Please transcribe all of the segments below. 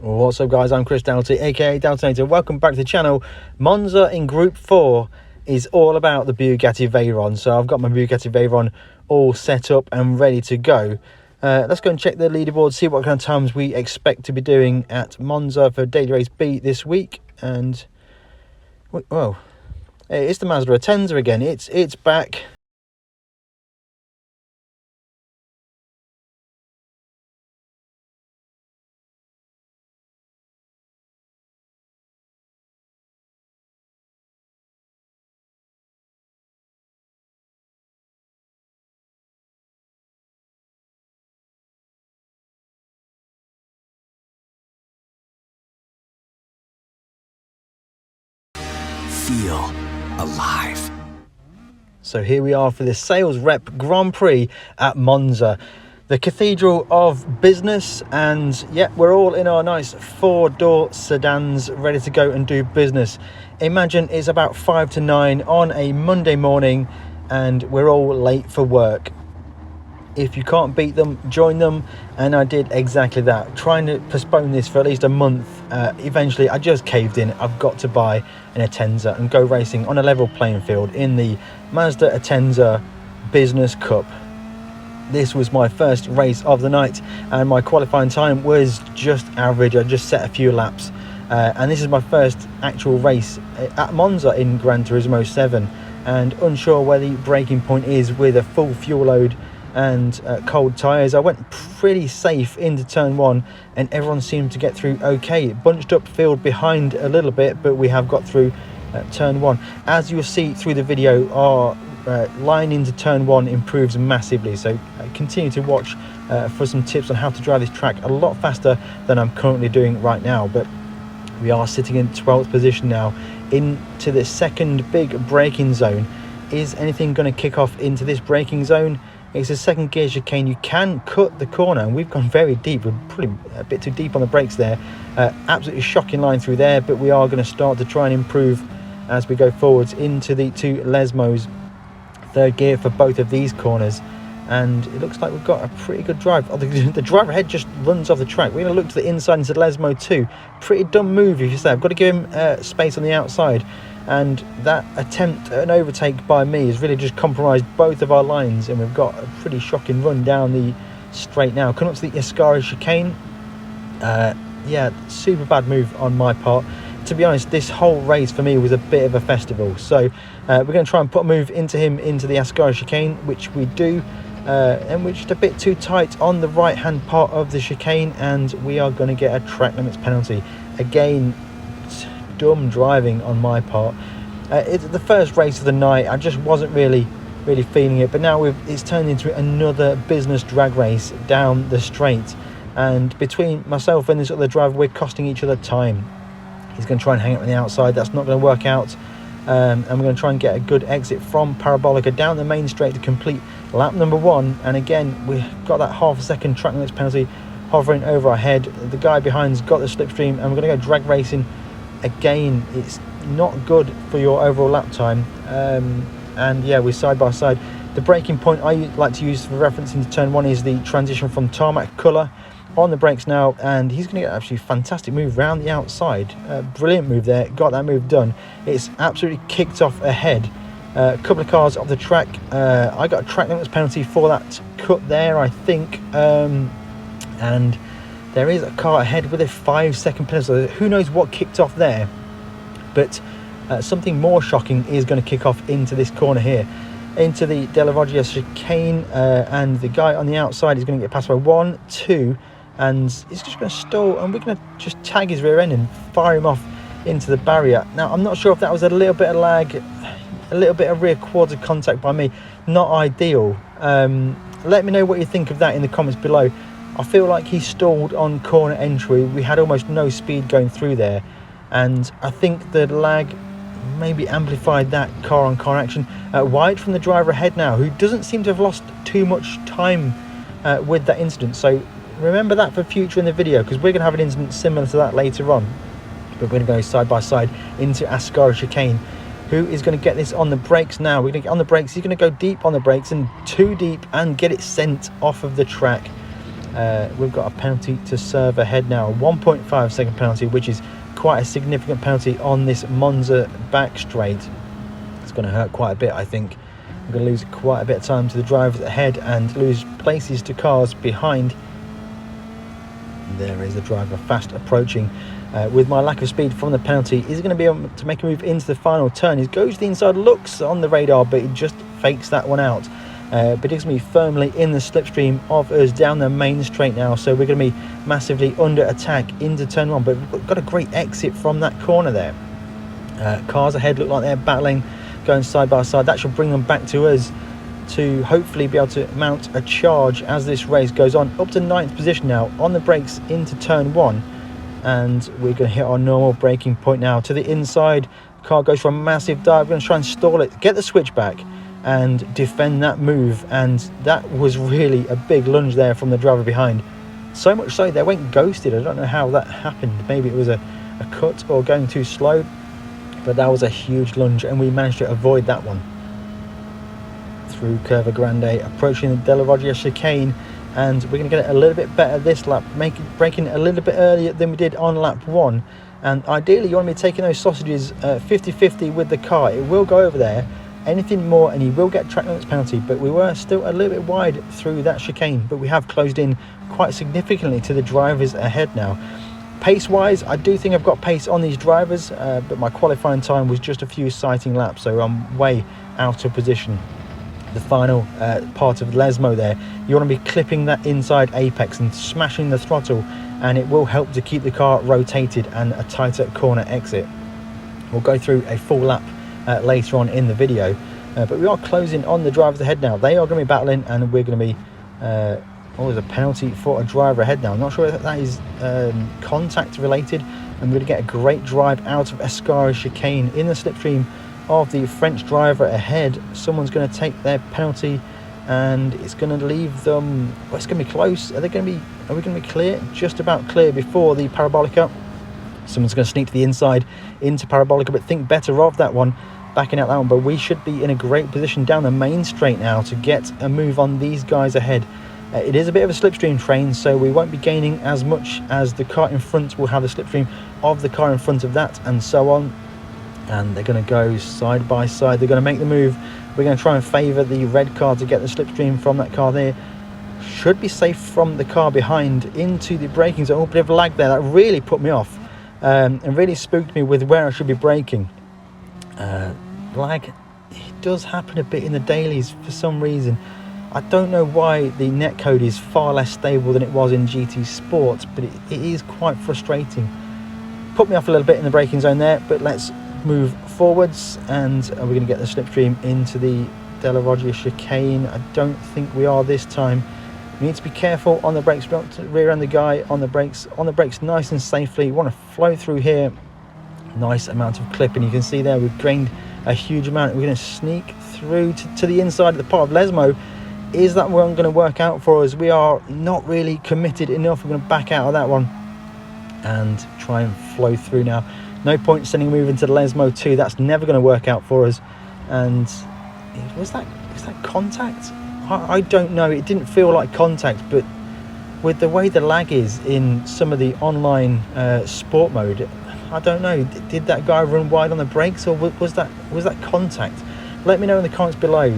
What's up guys, I'm Chris Doughty, aka Doughtinator. Welcome back to the channel. Monza in Group 4 is all about the Bugatti Veyron. So I've got my Bugatti Veyron all set up and ready to go. Let's go and check the leaderboard, see what kind of times we expect to be doing at Monza for Daily Race B this week. And, well, it's the Mazda Atenza again. It's back. Feel alive. So here we are for the Sales Rep Grand Prix at Monza, the cathedral of business. And yeah, we're all in our nice 4-door sedans ready to go and do business. Imagine it's about 5 to 9 on a Monday morning and we're all late for work. If you can't beat them, join them. And I did exactly that, trying to postpone this for at least a month. Eventually I just caved in. I've got to buy an Atenza and go racing on a level playing field in the Mazda Atenza Business Cup. This was my first race of the night and my qualifying time was just average. I just set a few laps and this is my first actual race at Monza in Gran Turismo 7, and unsure where the braking point is with a full fuel load and cold tyres. I went pretty safe into turn 1 and everyone seemed to get through okay. Bunched up field behind a little bit, but we have got through turn 1. As you'll see through the video, our line into turn 1 improves massively, so continue to watch for some tips on how to drive this track a lot faster than I'm currently doing right now. But we are sitting in 12th position now into the second big braking zone. Is anything going to kick off into this braking zone? It's a second gear chicane. You can cut the corner, and we've gone very deep. We're probably a bit too deep on the brakes there. Absolutely shocking line through there, but we are going to start to try and improve as we go forwards into the two Lesmos. Third gear for both of these corners, and it looks like we've got a pretty good drive. Oh, the driver ahead just runs off the track. We're going to look to the inside into Lesmo 2. Pretty dumb move, if you say. I've got to give him space on the outside. And that attempt at an overtake by me has really just compromised both of our lines, and we've got a pretty shocking run down the straight now. Coming up to the Ascari chicane. Yeah, super bad move on my part. To be honest, this whole race for me was a bit of a festival. So we're going to try and put a move into him into the Ascari chicane, which we do. And we're just a bit too tight on the right hand part of the chicane, and we are going to get a track limits penalty. Again, dumb driving on my part. It's the first race of the night. I just wasn't really feeling it, but now it's turned into another business drag race down the straight, and between myself and this other driver, we're costing each other time. He's going to try and hang it on the outside. That's not going to work out, and we're going to try and get a good exit from Parabolica down the main straight to complete lap number 1. And again, we've got that half a second track limits penalty hovering over our head. The guy behind's got the slipstream, and we're going to go drag racing. Again, it's not good for your overall lap time, and yeah, we're side by side. The braking point I like to use for reference into turn 1 is the transition from tarmac colour on the brakes now, and he's going to get actually fantastic move round the outside. Brilliant move there, got that move done. It's absolutely kicked off ahead. A couple of cars off the track. I got a track limits penalty for that cut there, I think, and there is a car ahead with a 5-second penalty. So who knows what kicked off there, but something more shocking is going to kick off into this corner here, into the Della Roggia chicane, and the guy on the outside is going to get passed by 1, 2, and he's just going to stall, and we're going to just tag his rear end and fire him off into the barrier. Now, I'm not sure if that was a little bit of lag, a little bit of rear quarter contact by me. Not ideal. Let me know what you think of that in the comments below. I feel like he stalled on corner entry. We had almost no speed going through there, and I think the lag maybe amplified that car-on-car action. Wide from the driver ahead now, who doesn't seem to have lost too much time with that incident. So remember that for future in the video, because we're going to have an incident similar to that later on. But we're going to go side by side into Ascari chicane. Who is going to get this on the brakes now? We're going to get on the brakes. He's going to go deep on the brakes, and too deep, and get it sent off of the track. we've got a penalty to serve ahead now, a 1.5 second penalty, which is quite a significant penalty on this Monza back straight. It's going to hurt quite a bit, I think. I'm going to lose quite a bit of time to the drivers ahead and lose places to cars behind. There is the driver fast approaching. With my lack of speed from the penalty, he's going to be able to make a move into the final turn. He goes to the inside, looks on the radar, but he just fakes that one out. But he's going to be firmly in the slipstream of us down the main straight now, so we're going to be massively under attack into turn 1, but we've got a great exit from that corner there. Cars ahead look like they're battling, going side by side. That should bring them back to us to hopefully be able to mount a charge as this race goes on. Up to 9th position now on the brakes into turn 1, and we're going to hit our normal braking point now. To the inside, the car goes for a massive dive. We're going to try and stall it, get the switch back and defend that move, and that was really a big lunge there from the driver behind. So much so they went ghosted. I don't know how that happened. Maybe it was a cut or going too slow, but that was a huge lunge and we managed to avoid that one. Through Curva Grande, approaching the Della Roggia chicane, and we're going to get it a little bit better this lap, braking a little bit earlier than we did on lap 1. And ideally you want to be taking those sausages 50-50 with the car. It will go over there. Anything more and he will get track limits penalty, but we were still a little bit wide through that chicane, but we have closed in quite significantly to the drivers ahead now. Pace wise, I do think I've got pace on these drivers, but my qualifying time was just a few sighting laps, so I'm way out of position. The final part of Lesmo there, you want to be clipping that inside apex and smashing the throttle, and it will help to keep the car rotated and a tighter corner exit. We'll go through a full lap later on in the video, but we are closing on the drivers ahead now. They are going to be battling, and we're going to be there's a penalty for a driver ahead now. I'm not sure if that is contact related. I'm going to get a great drive out of Escara's chicane in the slipstream of the French driver ahead. Someone's going to take their penalty, and it's going to leave them, well, it's going to be close. Are we going to be clear? Just about clear before the Parabolica. Someone's going to sneak to the inside into Parabolica, but think better of that one, backing out that one. But we should be in a great position down the main straight now to get a move on these guys ahead. It is a bit of a slipstream train, so we won't be gaining as much as the car in front will have the slipstream of the car in front of that, and so on. And they're going to go side by side. They're going to make the move. We're going to try and favour the red car to get the slipstream from that car there. Should be safe from the car behind into the braking zone. Oh, bit of lag there. That really put me off. And really spooked me with where I should be braking. Lag, it does happen a bit in the dailies for some reason. I don't know why the netcode is far less stable than it was in GT Sport, but it is quite frustrating. Put me off a little bit in the braking zone there, but let's move forwards, and we're going to get the slipstream into the Della Roggia chicane. I don't think we are this time. We need to be careful on the brakes. We don't want to rear end the guy on the brakes. On the brakes nice and safely. We want to flow through here. Nice amount of clipping. You can see there we've drained a huge amount. We're going to sneak through to the inside of the part of Lesmo. Is that one going to work out for us? We are not really committed enough. We're going to back out of that one and try and flow through now. No point sending a move into the Lesmo 2. That's never going to work out for us. And was that contact? I don't know. It didn't feel like contact, but with the way the lag is in some of the online sport mode, I don't know. Did that guy run wide on the brakes, or was that contact? Let me know in the comments below.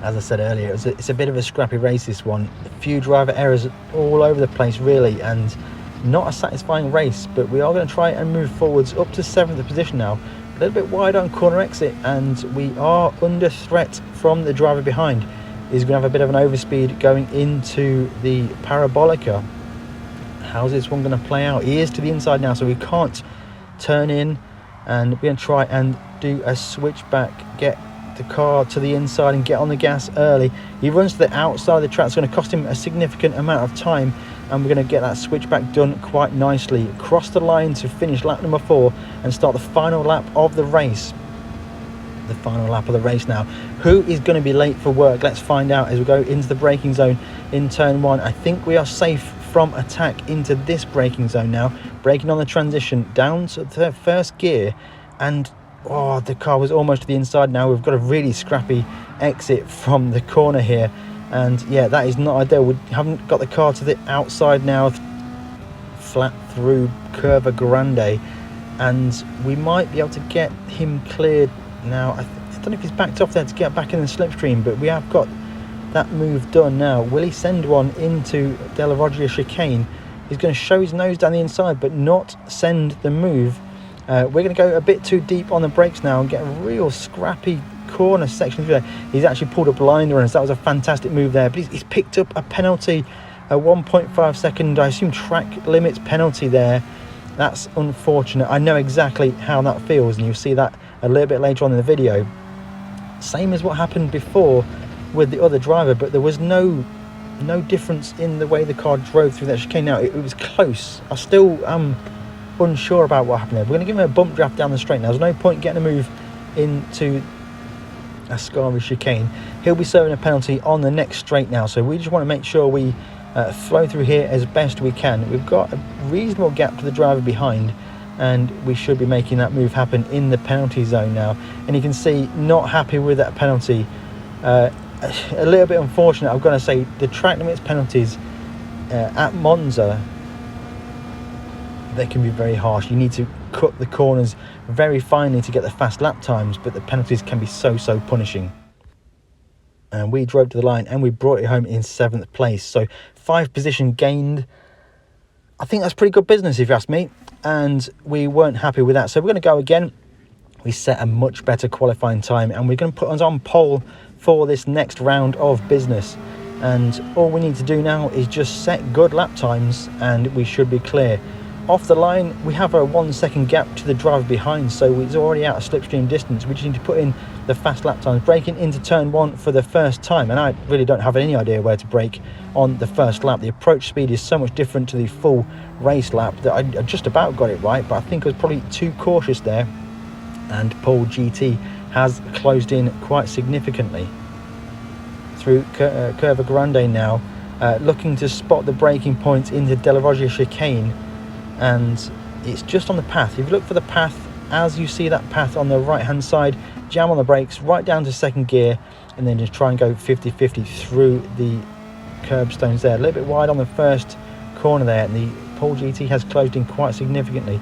As I said earlier, it's a bit of a scrappy race, this one. A few driver errors all over the place, really, and not a satisfying race. But we are going to try and move forwards up to 7th position now. A little bit wide on corner exit, and we are under threat from the driver behind. He's going to have a bit of an overspeed going into the Parabolica. How's this one going to play out? He is to the inside now, so we can't turn in, and we're going to try and do a switchback, get the car to the inside and get on the gas early. He runs to the outside of the track. It's going to cost him a significant amount of time, and we're going to get that switchback done quite nicely. Cross the line to finish lap number 4 and start the final lap of the race. The final lap of the race now. Who is going to be late for work? Let's find out as we go into the braking zone in turn 1. I think we are safe from attack into this braking zone now. Braking on the transition down to the first gear, and the car was almost to the inside now. We've got a really scrappy exit from the corner here, And yeah, that is not ideal. We haven't got the car to the outside now, flat through Curva Grande, and we might be able to get him cleared now. I don't know if he's backed off there to get back in the slipstream, but we have got that move done now. Will he send one into Della Roggia chicane? He's going to show his nose down the inside but not send the move. We're going to go a bit too deep on the brakes now and get a real scrappy corner section through there. He's actually pulled a blinder on us. That was a fantastic move there, but he's picked up a penalty, a 1.5 second, I assume, track limits penalty there. That's unfortunate. I know exactly how that feels, and you'll see that a little bit later on in the video. Same as what happened before with the other driver, but there was no difference in the way the car drove through that chicane. Now it was close. I still am unsure about what happened there. We're going to give him a bump draft down the straight now. There's no point getting a move into Ascari chicane. He'll be serving a penalty on the next straight now, so we just want to make sure we flow through here as best we can. We've got a reasonable gap to the driver behind, and we should be making that move happen in the penalty zone now. And you can see, not happy with that penalty. A little bit unfortunate, I've got to say. The track limits penalties at Monza, they can be very harsh. You need to cut the corners very finely to get the fast lap times, but the penalties can be so punishing. And we drove to the line and we brought it home in 7th place, so 5 position gained. I think that's pretty good business if you ask me, and we weren't happy with that, so we're going to go again. We set a much better qualifying time, and we're going to put us on pole for this next round of business. And all we need to do now is just set good lap times and we should be clear. Off the line, we have a 1 second gap to the driver behind, so it's already out of slipstream distance. We just need to put in the fast lap times. Braking into turn 1 for the first time, and I really don't have any idea where to brake on the first lap. The approach speed is so much different to the full race lap that I just about got it right, but I think I was probably too cautious there. And Paul GT has closed in quite significantly through Curva Grande now, looking to spot the braking points into Della Roggia chicane, and it's just on the path. If you look for the path, as you see that path on the right hand side, jam on the brakes right down to 2nd gear, and then just try and go 50-50 through the curbstones there. A little bit wide on the first corner there, and the Paul GT has closed in quite significantly.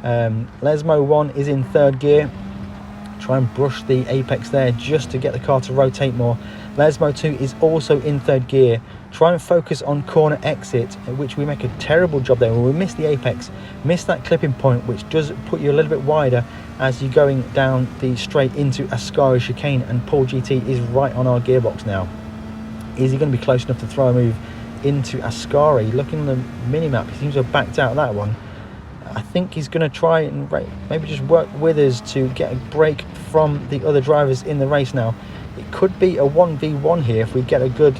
Lesmo 1 is in 3rd gear. Try and brush the apex there just to get the car to rotate more. Lesmo 2 is also in 3rd gear. Try and focus on corner exit, which we make a terrible job there. When we miss the apex, miss that clipping point, which does put you a little bit wider as you're going down the straight into Ascari chicane, and Paul GT is right on our gearbox now. Is he going to be close enough to throw a move into Ascari? Looking at the mini-map, he seems to have backed out of that one. I think he's going to try and maybe just work with us to get a break from the other drivers in the race now. It could be a 1v1 here if we get a good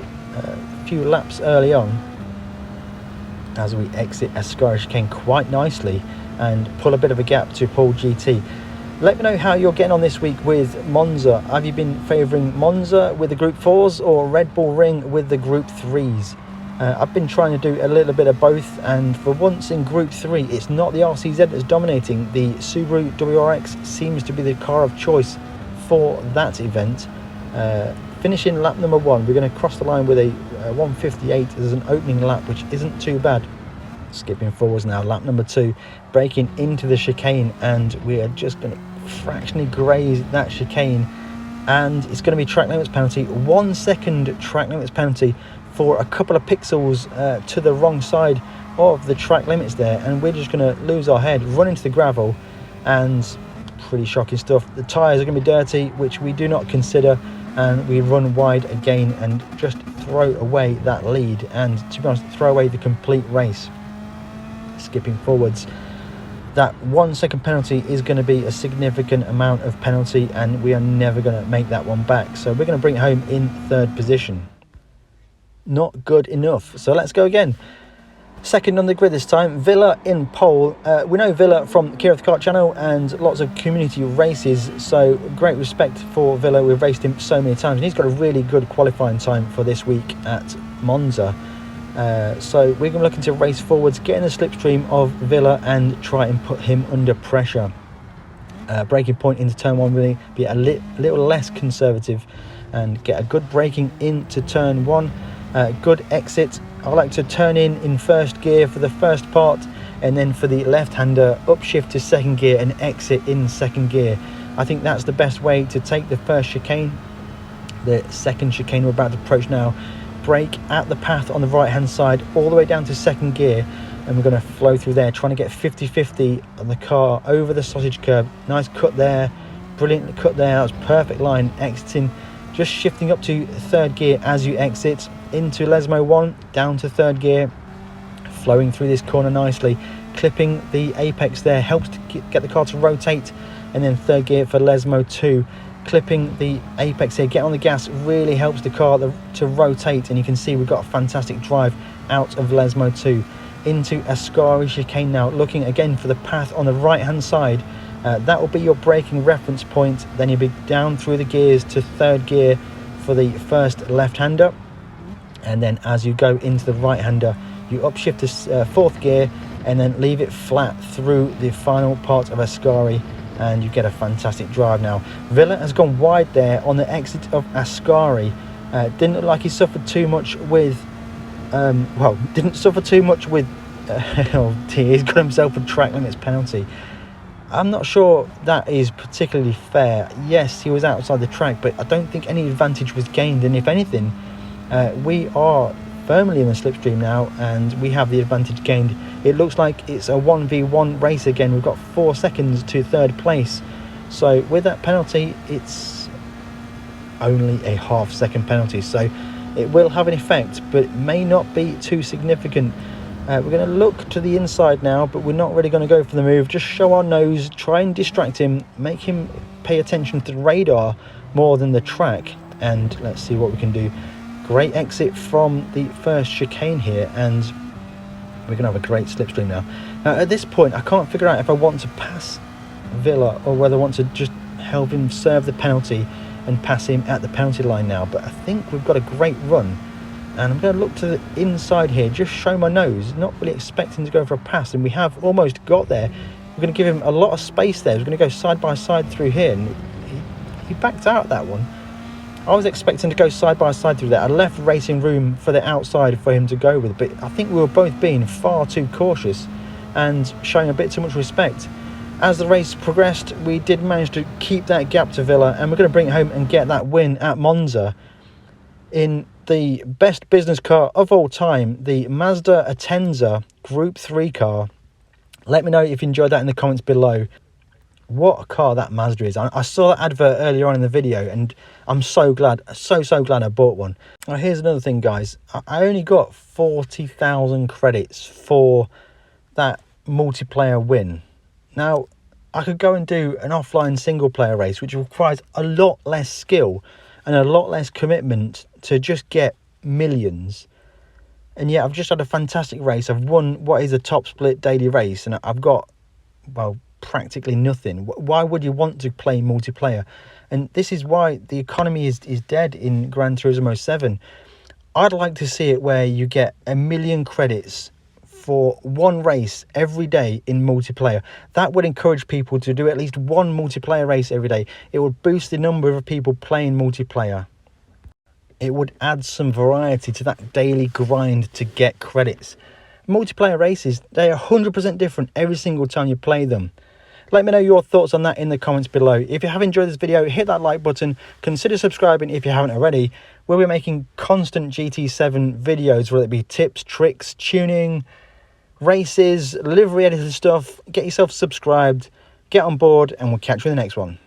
few laps early on, as we exit Ascari chicane quite nicely and pull a bit of a gap to Paul GT. Let me know how you're getting on this week with Monza. Have you been favouring Monza with the Group 4s or Red Bull Ring with the Group 3s? I've been trying to do a little bit of both, and for once in Group 3 it's not the RCZ that's dominating. The Subaru WRX seems to be the car of choice for that event. Finishing lap number 1, we're going to cross the line with a 1:58 as an opening lap, which isn't too bad. Skipping forwards now, lap number 2, braking into the chicane, and we are just going to fractionally graze that chicane, and it's going to be track limits penalty. 1 second track limits penalty for a couple of pixels to the wrong side of the track limits there, and we're just going to lose our head, run into the gravel, and pretty shocking stuff. The tyres are going to be dirty, which we do not consider, and we run wide again and just throw away that lead, and to be honest, throw away the complete race. Skipping forwards, that 1 second penalty is going to be a significant amount of penalty, and we are never going to make that one back, so we're going to bring it home in 3rd position. Not good enough, so let's go again. 2nd on the grid this time, Villa in pole. We know Villa from Gr4 Kart channel and lots of community races, so great respect for Villa. We've raced him so many times, and he's got a really good qualifying time for this week at Monza. So we're going to be looking to race forwards, get in the slipstream of Villa and try and put him under pressure. Braking point into turn 1 really be a little less conservative. and get a good braking into turn 1. Good exit. I like to turn in first gear for the first part, and then for the left-hander, upshift to second gear and exit in second gear. I think that's the best way to take the first chicane. The second chicane we're about to approach now. Brake at the path on the right hand side all the way down to second gear, and we're going to flow through there, trying to get 50-50 on the car over the sausage curb. Nice cut there, brilliant cut there, that was perfect line. Exiting, just shifting up to third gear as you exit into Lesmo 1, down to third gear, flowing through this corner nicely, clipping the apex there, helps to get the car to rotate, and then third gear for Lesmo 2. Clipping the apex here, get on the gas, really helps the car to rotate, and you can see we've got a fantastic drive out of Lesmo 2 into Ascari chicane now, looking again for the path on the right hand side. That will be your braking reference point. Then you'll be down through the gears to third gear for the first left-hander, and then as you go into the right-hander, you upshift to fourth gear and then leave it flat through the final part of Ascari, and you get a fantastic drive now. Villa has gone wide there on the exit of Ascari. Didn't look like he suffered too much with didn't suffer too much with oh dear, he's got himself a track limits penalty. I'm not sure that is particularly fair. Yes, he was outside the track, but I don't think any advantage was gained, and if anything, we are firmly in the slipstream now and we have the advantage gained. It looks like it's a 1v1 race again. We've got 4 seconds to third place, so with that penalty it's only a half-second penalty, so it will have an effect, but it may not be too significant. We're going to look to the inside now, but we're not really going to go for the move. Just show our nose, try and distract him, make him pay attention to the radar more than the track, and let's see what we can do. Great exit from the first chicane here, and we're going to have a great slipstream now. Now at this point I can't figure out if I want to pass Villa or whether I want to just help him serve the penalty and pass him at the penalty line now, but I think we've got a great run, and I'm going to look to the inside here, just show my nose, not really expecting to go for a pass, and we have almost got there. We're going to give him a lot of space there. We're going to go side by side through here, and he backed out that one. I was expecting to go side by side through that. I left racing room for the outside for him to go with, but I think we were both being far too cautious and showing a bit too much respect. As the race progressed, we did manage to keep that gap to Villa, and we're going to bring it home and get that win at Monza in the best business car of all time, the Mazda Atenza Group 3 car. Let me know if you enjoyed that in the comments below. What a car that Mazda is. I saw that advert earlier on in the video, and I'm so glad, so glad I bought one. Now here's another thing, guys. I only got 40,000 credits for that multiplayer win. Now I could go and do an offline single player race, which requires a lot less skill and a lot less commitment to just get millions. And yet I've just had a fantastic race. I've won what is a top split daily race, and I've got, well, practically nothing. Why would you want to play multiplayer? And this is why the economy is dead in Gran Turismo 7. I'd like to see it where you get 1 million credits for one race every day in multiplayer. That would encourage people to do at least one multiplayer race every day. It would boost the number of people playing multiplayer. It would add some variety to that daily grind to get credits. Multiplayer races, they are 100% different every single time you play them. Let me know your thoughts on that in the comments below. If you have enjoyed this video, hit that like button. Consider subscribing if you haven't already. We'll be making constant GT7 videos, whether it be tips, tricks, tuning, races, livery editor stuff. Get yourself subscribed, get on board, and we'll catch you in the next one.